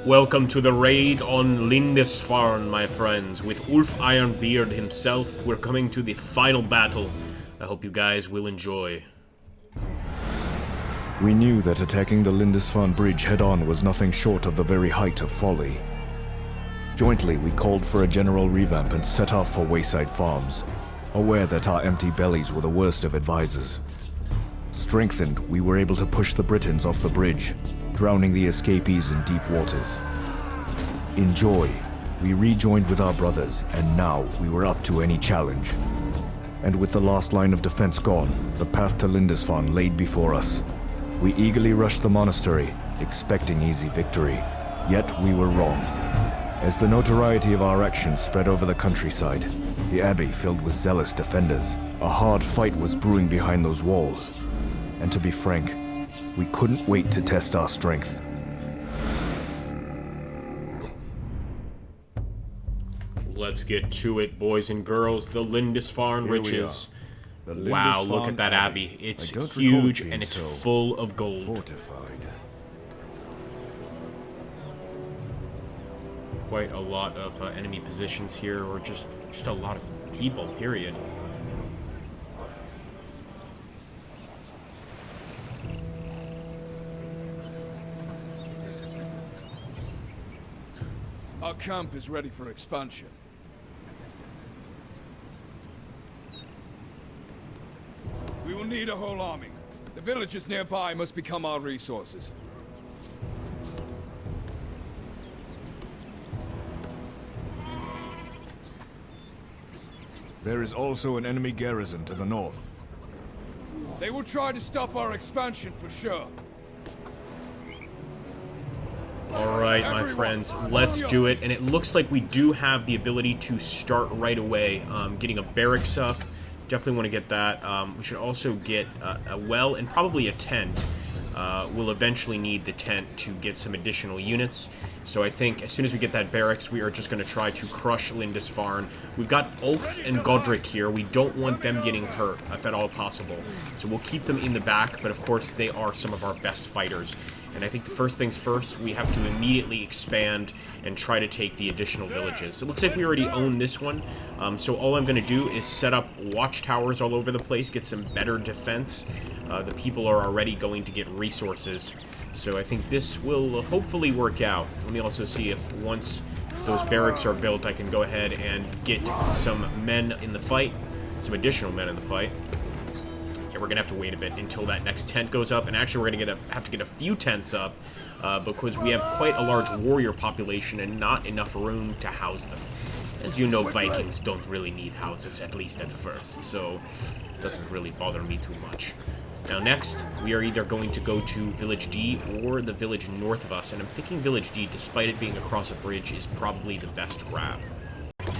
Welcome to the raid on Lindisfarne, my friends. With Ulf Ironbeard himself, we're coming to the final battle. I hope you guys will enjoy. We knew that attacking the Lindisfarne bridge head-on was nothing short of the very height of folly. Jointly, we called for a general revamp and set off for wayside farms, aware that our empty bellies were the worst of advisors. Strengthened, we were able to push the Britons off the bridge, drowning the escapees in deep waters. In joy, we rejoined with our brothers, and now we were up to any challenge. And with the last line of defense gone, the path to Lindisfarne laid before us. We eagerly rushed the monastery, expecting easy victory. Yet we were wrong. As the notoriety of our actions spread over the countryside, the abbey filled with zealous defenders, a hard fight was brewing behind those walls. And to be frank, we couldn't wait to test our strength. Let's get to it, boys and girls. The Lindisfarne riches. Wow, look at that abbey. It's huge and it's full of gold. Fortified. Quite a lot of enemy positions here, or just a lot of people, period. Our camp is ready for expansion. We will need a whole army. The villages nearby must become our resources. There is also an enemy garrison to the north. They will try to stop our expansion for sure. Alright, my friends, let's do it. And it looks like we do have the ability to start right away. Getting a barracks up. Definitely want to get that. We should also get a well and probably a tent. We'll eventually need the tent to get some additional units. So I think as soon as we get that barracks, we are just going to try to crush Lindisfarne. We've got Ulf and Godric here. We don't want them getting hurt, if at all possible. So we'll keep them in the back, but of course they are some of our best fighters. And I think the first things first, we have to immediately expand and try to take the additional villages. It looks like we already own this one. So all I'm going to do is set up watchtowers all over the place, get some better defense. The people are already going to get resources. So I think this will hopefully work out. Let me also see if once those barracks are built, I can go ahead and get some men in the fight. Some additional men in the fight. Yeah, we're going to have to wait a bit until that next tent goes up. And actually, we're going to have to get a few tents up because we have quite a large warrior population and not enough room to house them. As you know, Vikings don't really need houses, at least at first. So it doesn't really bother me too much. Now next, we are either going to go to Village D or the village north of us, and I'm thinking Village D, despite it being across a bridge, is probably the best grab.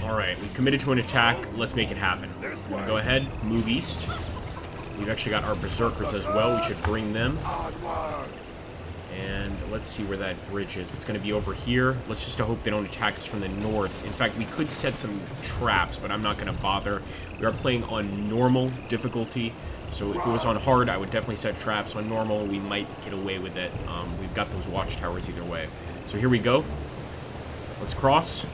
Alright, we've committed to an attack, let's make it happen. We're going to go ahead, move east. We've actually got our berserkers as well, we should bring them. And let's see where that bridge is. It's going to be over here. Let's just hope they don't attack us from the north. In fact, we could set some traps, but I'm not going to bother. We are playing on normal difficulty. So if it was on hard, I would definitely set traps. On normal, we might get away with it. We've got those watchtowers either way. So here we go. Let's cross.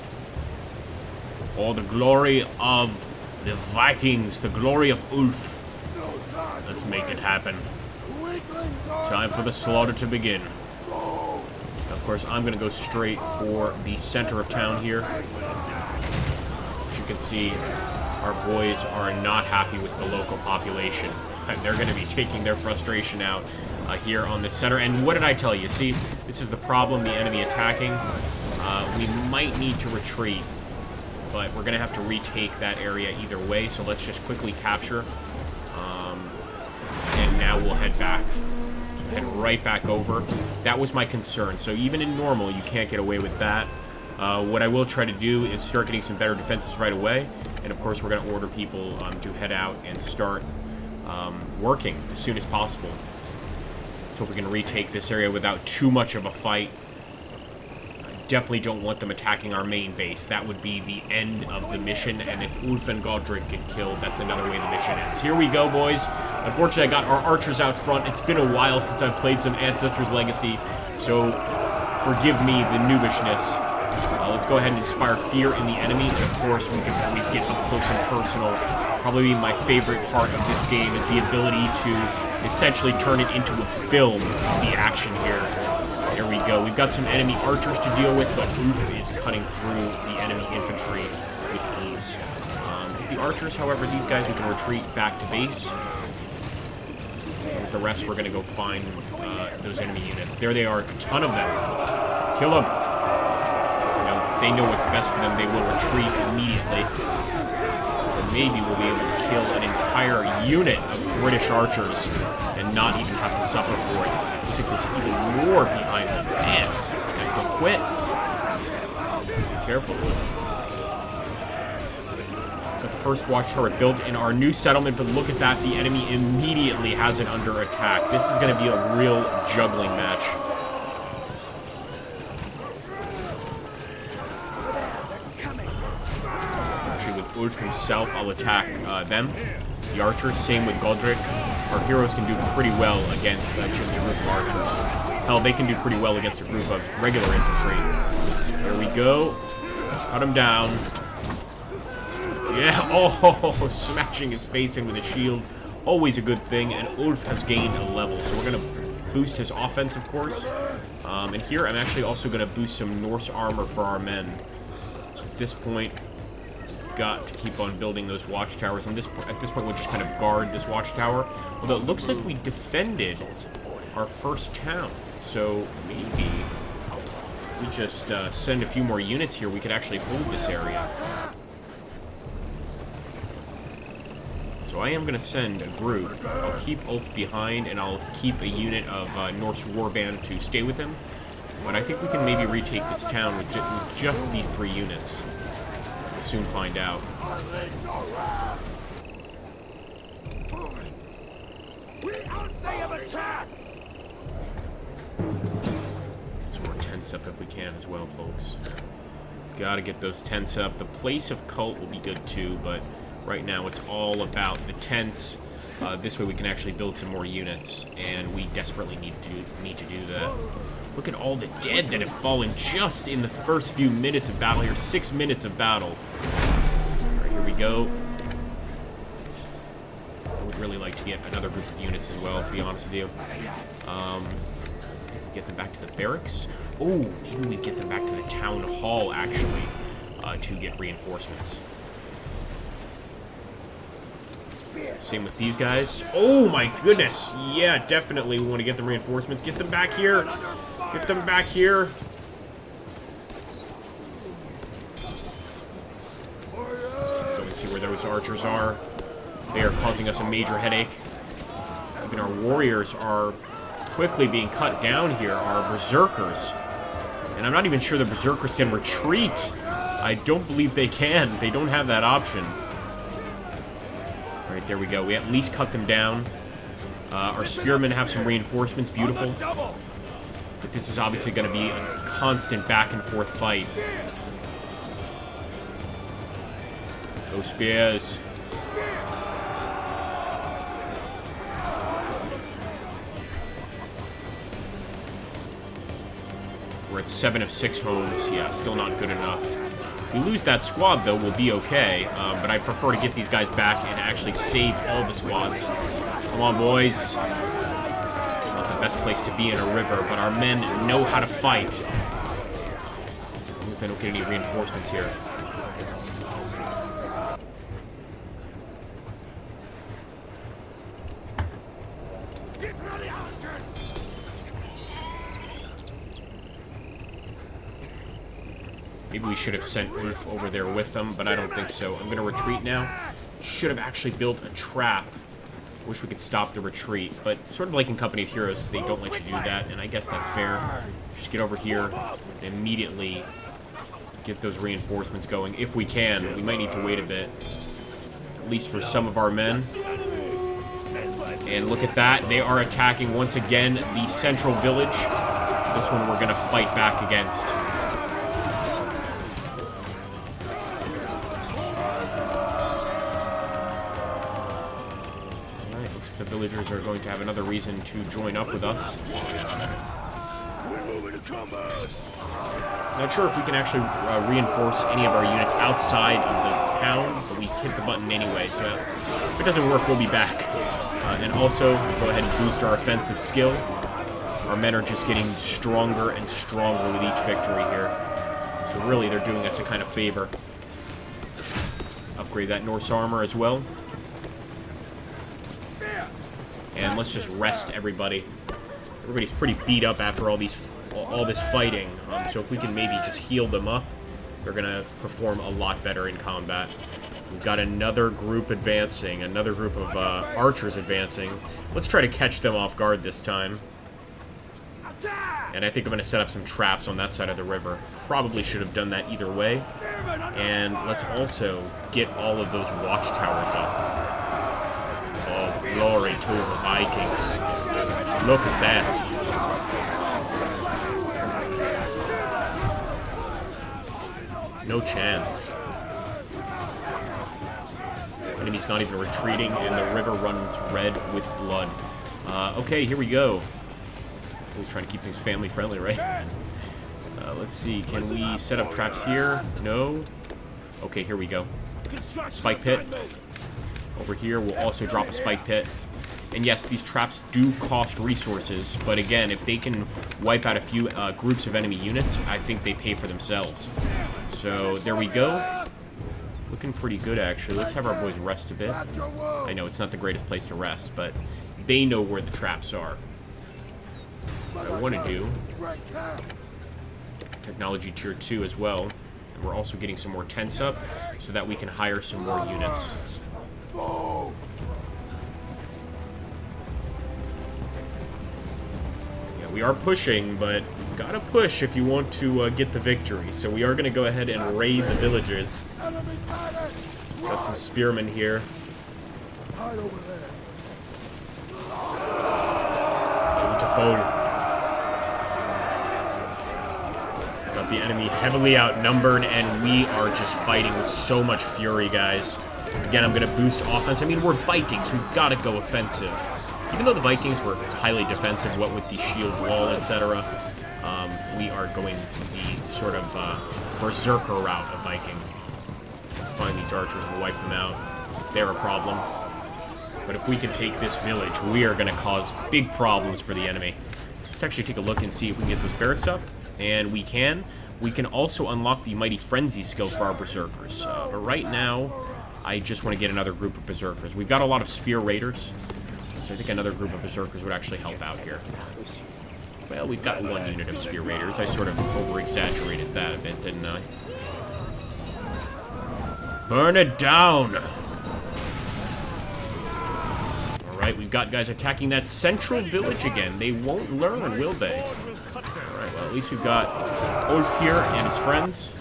For the glory of the Vikings, the glory of Ulf. Let's make it happen. Time for the slaughter to begin. Of course, I'm going to go straight for the center of town here. As you can see, our boys are not happy with the local population. And they're going to be taking their frustration out here on the center. And what did I tell you? See, this is the problem, the enemy attacking. We might need to retreat, but we're going to have to retake that area either way. So let's just quickly capture. And now we'll head back. Head right back over. That was my concern. So even in normal, you can't get away with that. What I will try to do is start getting some better defenses right away. And of course, we're going to order people to head out and start working as soon as possible. Let's hope we can retake this area without too much of a fight. I definitely don't want them attacking our main base. That would be the end of the mission. And if Ulf and Godric get killed, that's another way the mission ends. Here we go, boys. Unfortunately, I got our archers out front. It's been a while since I've played some Ancestors Legacy. So Forgive me the noobishness. Let's go ahead and inspire fear in the enemy. And of course, we can always get up close and personal. Probably my favorite part of this game is the ability to essentially turn it into a film of the action here. There we go. We've got some enemy archers to deal with, but Oof is cutting through the enemy infantry with ease. The archers, however, these guys, we can retreat back to base. With the rest, we're going to go find those enemy units. There they are, a ton of them. Kill them. You know, if they know what's best for them, they will retreat immediately. Or maybe we'll be able to kill an entire unit of British archers and not even have to suffer for it. Looks like there's even more behind them. Man, these guys don't quit. Be careful. Got the first watchtower built in our new settlement, but look at that. The enemy immediately has it under attack. This is going to be a real juggling match. Actually, with Ulf himself, I'll attack them. The archers, same with Godric. Our heroes can do pretty well against just a group of archers. Hell, they can do pretty well against a group of regular infantry. There we go. Cut him down. Yeah, oh, smashing his face in with a shield. Always a good thing, and Ulf has gained a level, so we're going to boost his offense, of course. And here, I'm actually also going to boost some Norse armor for our men. At this point, got to keep on building those watchtowers, and at this point, we'll just kind of guard this watchtower. Although it looks like we defended our first town, so maybe we just send a few more units here, we could actually hold this area. So I am going to send a group. I'll keep Ulf behind, and I'll keep a unit of Norse warband to stay with him. But I think we can maybe retake this town with just these 3 units. We'll soon find out. Let's more tents up if we can as well, folks. Gotta get those tents up. The place of cult will be good too, but right now it's all about the tents. This way we can actually build some more units, and we desperately need to do that. Look at all the dead that have fallen just in the first few minutes of battle here. 6 minutes of battle. Alright, here we go. I would really like to get another group of units as well, to be honest with you. Get them back to the barracks. Oh, maybe we get them back to the town hall, actually, to get reinforcements. Same with these guys. Oh my goodness. Yeah, definitely we want to get the reinforcements. Get them back here. Get them back here. Let's go and see where those archers are. They are causing us a major headache. Even our warriors are quickly being cut down here. Our berserkers. And I'm not even sure the berserkers can retreat. I don't believe they can. They don't have that option. Alright, there we go. We at least cut them down. Our spearmen have some reinforcements. Beautiful. But this is obviously going to be a constant back-and-forth fight. Go spears. We're at 7 of 6 homes. Yeah, still not good enough. If we lose that squad, though, we'll be okay. But I prefer to get these guys back and actually save all the squads. Come on, boys. Not the best place to be in a river, but our men know how to fight. As long as they don't get any reinforcements here. Maybe we should have sent Ulf over there with them, but I don't think so. I'm going to retreat now. Should have actually built a trap. Wish we could stop the retreat, but sort of like in Company of Heroes, they don't let you do that, and I guess that's fair. Just get over here and immediately get those reinforcements going, if we can. We might need to wait a bit, at least for some of our men. And look at that. They are attacking, once again, the central village. This one we're going to fight back against. The villagers are going to have another reason to join up with us. Not sure if we can actually reinforce any of our units outside of the town, but we hit the button anyway, so if it doesn't work, we'll be back. And also, go ahead and boost our offensive skill. Our men are just getting stronger and stronger with each victory here. So really, they're doing us a kind of favor. Upgrade that Norse armor as well. And let's just rest everybody. Everybody's pretty beat up after all this fighting. So if we can maybe just heal them up, they're going to perform a lot better in combat. We've got another group advancing, another group of archers advancing. Let's try to catch them off guard this time. And I think I'm going to set up some traps on that side of the river. Probably should have done that either way. And let's also get all of those watchtowers up. Oh, glory to the Vikings. Look at that. No chance. Enemy's not even retreating, and the river runs red with blood. Okay, here we go. Always trying to keep things family-friendly, right? Let's see. Can we set up traps here? No. Okay, here we go. Spike pit. Over here, we'll also drop a spike pit. And yes, these traps do cost resources, but again, if they can wipe out a few groups of enemy units, I think they pay for themselves. So, there we go. Looking pretty good, actually. Let's have our boys rest a bit. I know, it's not the greatest place to rest, but they know where the traps are. What I want to do... Technology tier 2 as well. And we're also getting some more tents up, so that we can hire some more units. Yeah, we are pushing, but gotta push if you want to get the victory. So we are going to go ahead and raid the villagers. Got some spearmen here. Beautiful. Got the enemy heavily outnumbered, and we are just fighting with so much fury, guys. Again, I'm going to boost offense. I mean, we're Vikings. We've got to go offensive. Even though the Vikings were highly defensive, what with the shield wall, etc., we are going the sort of berserker route of Viking. Let's find these archers and we'll wipe them out. They're a problem. But if we can take this village, we are going to cause big problems for the enemy. Let's actually take a look and see if we can get those barracks up. And we can. We can also unlock the Mighty Frenzy skills for our berserkers. But right now, I just want to get another group of berserkers. We've got a lot of spear raiders, so I think another group of berserkers would actually help out here. Well, we've got one unit of spear raiders. I sort of over-exaggerated that a bit, didn't I? Burn it down! Alright, we've got guys attacking that central village again. They won't learn, will they? Alright, well, at least we've got Ulf here and his friends.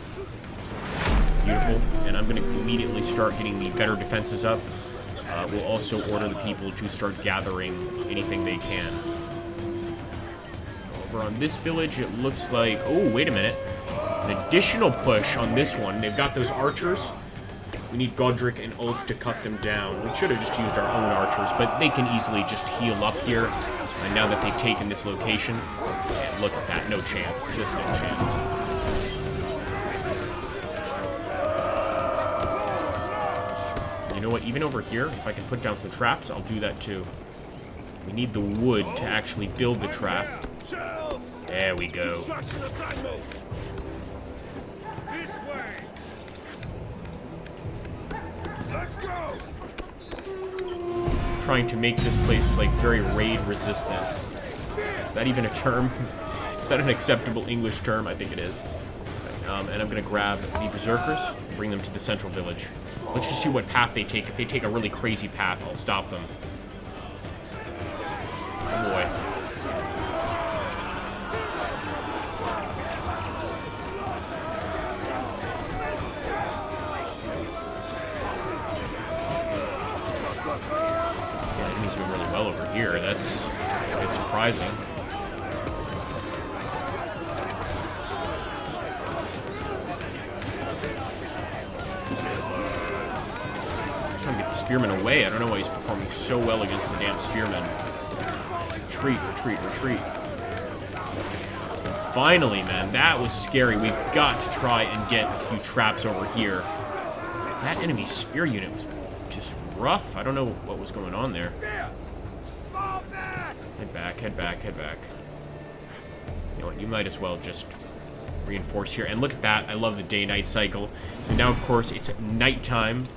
Beautiful. And I'm going to immediately start getting the better defenses up. We'll also order the people to start gathering anything they can. Over on this village, it looks like... Oh, wait a minute. An additional push on this one. They've got those archers. We need Godric and Ulf to cut them down. We should have just used our own archers, but they can easily just heal up here. And now that they've taken this location, yeah, look at that. No chance. Just no chance. You know what? Even over here, if I can put down some traps, I'll do that too. We need the wood to actually build the trap. There we go. Let's go. Trying to make this place like very raid resistant. Is that even a term? Is that an acceptable English term? I think it is. And I'm gonna grab the berserkers and bring them to the central village. Let's just see what path they take. If they take a really crazy path, I'll stop them. Oh boy. Yeah, enemy's doing really well over here. That's a bit surprising. Trying to get the spearman away. I don't know why he's performing so well against the damn spearmen. Retreat, retreat, retreat. Finally, man. That was scary. We've got to try and get a few traps over here. That enemy spear unit was just rough. I don't know what was going on there. Head back, head back, head back. You know what? You might as well just reinforce here. And look at that. I love the day-night cycle. So now, of course, it's nighttime.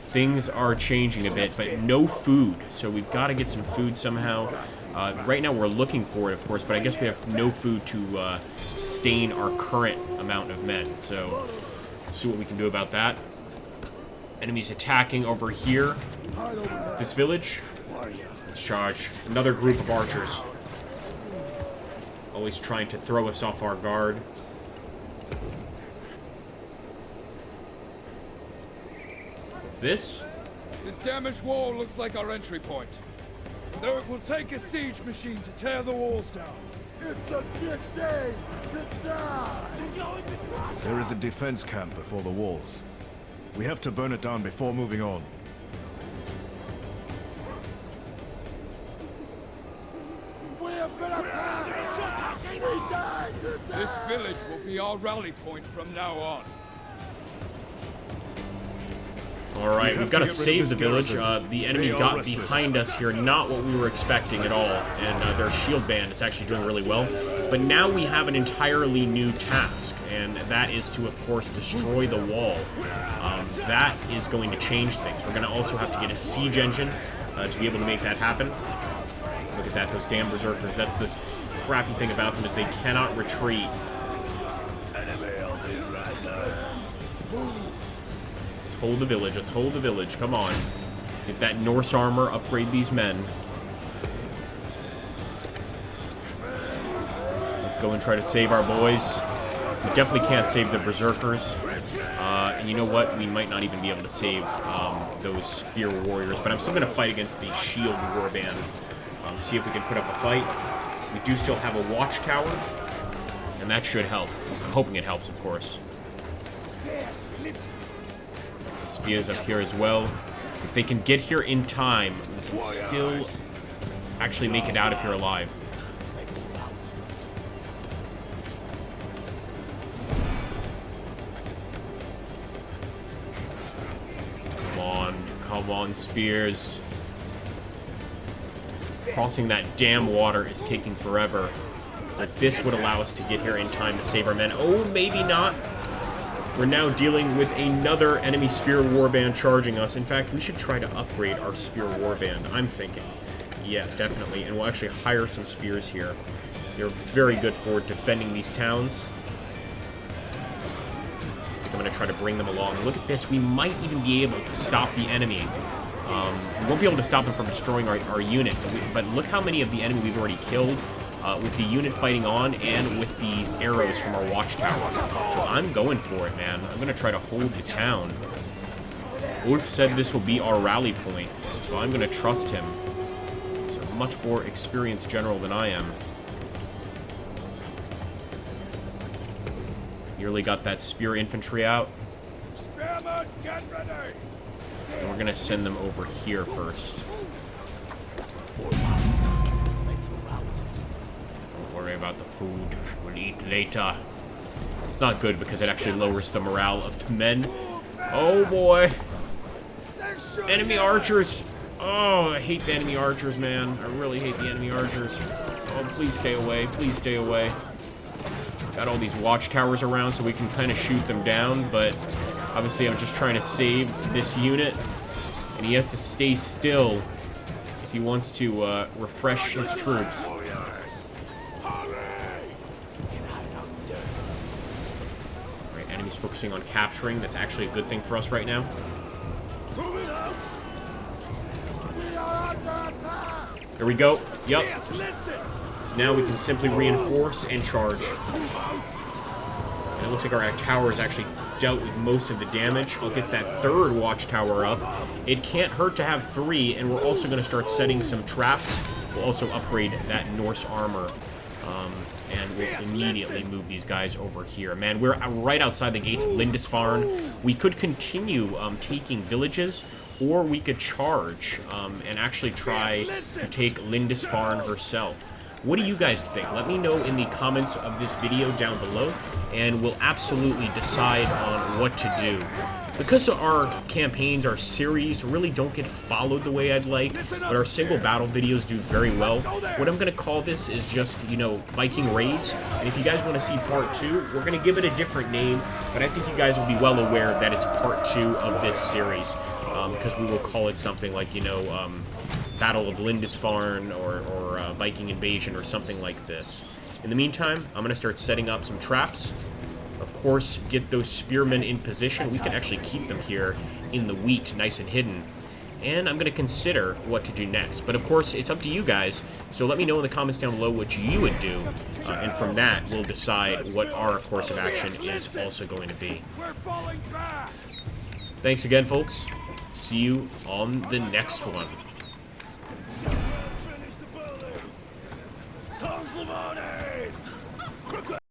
Things are changing a bit, but no food. So we've got to get some food somehow. Right now we're looking for it, of course, but I guess we have no food to sustain our current amount of men. So let's see what we can do about that. Enemies attacking over here. This village. Let's charge. Another group of archers. Always trying to throw us off our guard. What's this? This damaged wall looks like our entry point. Though it will take a siege machine to tear the walls down. It's a good day to die! There is a defense camp before the walls. We have to burn it down before moving on. We have been attacked! We die today! This village will be our rally point from now on. Alright, we've got to save the village. The enemy got behind us here, not what we were expecting at all. And their shield band is actually doing really well. But now we have an entirely new task, and that is to, of course, destroy the wall. That is going to change things. We're going to also have to get a siege engine to be able to make that happen. Look at that, those damn berserkers. That's the crappy thing about them, is they cannot retreat. Let's hold the village. Let's hold the village. Come on. Get that Norse armor. Upgrade these men. Let's go and try to save our boys. We definitely can't save the berserkers. And you know what? We might not even be able to save those spear warriors. But I'm still going to fight against the shield warband. See if we can put up a fight. We do still have a watchtower. And that should help. I'm hoping it helps, of course. The spears up here as well. If they can get here in time, we can still actually make it out if you're alive. Come on, spears. Crossing that damn water is taking forever. But this would allow us to get here in time to save our men. Oh, maybe not. We're now dealing with another enemy spear warband charging us. In fact, we should try to upgrade our spear warband, I'm thinking. Yeah, definitely. And we'll actually hire some spears here. They're very good for defending these towns. I'm going to try to bring them along. Look at this. We might even be able to stop the enemy. We won't be able to stop them from destroying our unit. But look how many of the enemy we've already killed with the unit fighting on and with the arrows from our watchtower. So I'm going for it, man. I'm going to try to hold the town. Ulf said this will be our rally point, so I'm going to trust him. He's a much more experienced general than I am. Nearly got that spear infantry out. Spearmen, get ready! And we're gonna send them over here first. Don't worry about the food. We'll eat later. It's not good because it actually lowers the morale of the men. Oh boy! Enemy archers! Oh, I hate the enemy archers, man. I really hate the enemy archers. Oh, please stay away. Please stay away. Got all these watchtowers around so we can kind of shoot them down, but obviously I'm just trying to save this unit, and he has to stay still if he wants to refresh his troops. Alright, enemies focusing on capturing. That's actually a good thing for us right now. There we go. Yup. Now we can simply reinforce and charge. And it looks like our tower has actually dealt with most of the damage. I'll get that third watchtower up. It can't hurt to have 3, and we're also going to start setting some traps. We'll also upgrade that Norse armor. And we'll immediately move these guys over here. Man, we're right outside the gates of Lindisfarne. We could continue taking villages, or we could charge and actually try to take Lindisfarne herself. What do you guys think? Let me know in the comments of this video down below, and we'll absolutely decide on what to do. Because our campaigns, our series, really don't get followed the way I'd like, but our single battle videos do very well, what I'm going to call this is just, you know, Viking Raids. And if you guys want to see part 2, we're going to give it a different name, but I think you guys will be well aware that it's part 2 of this series, because we will call it something like, you know, Battle of Lindisfarne or Viking Invasion or something like this. In the meantime, I'm going to start setting up some traps. Of course, get those spearmen in position. We can actually keep them here in the wheat, nice and hidden. And I'm going to consider what to do next. But of course, it's up to you guys, so let me know in the comments down below what you would do. And from that, we'll decide what our course of action is also going to be. Thanks again, folks. See you on the next one.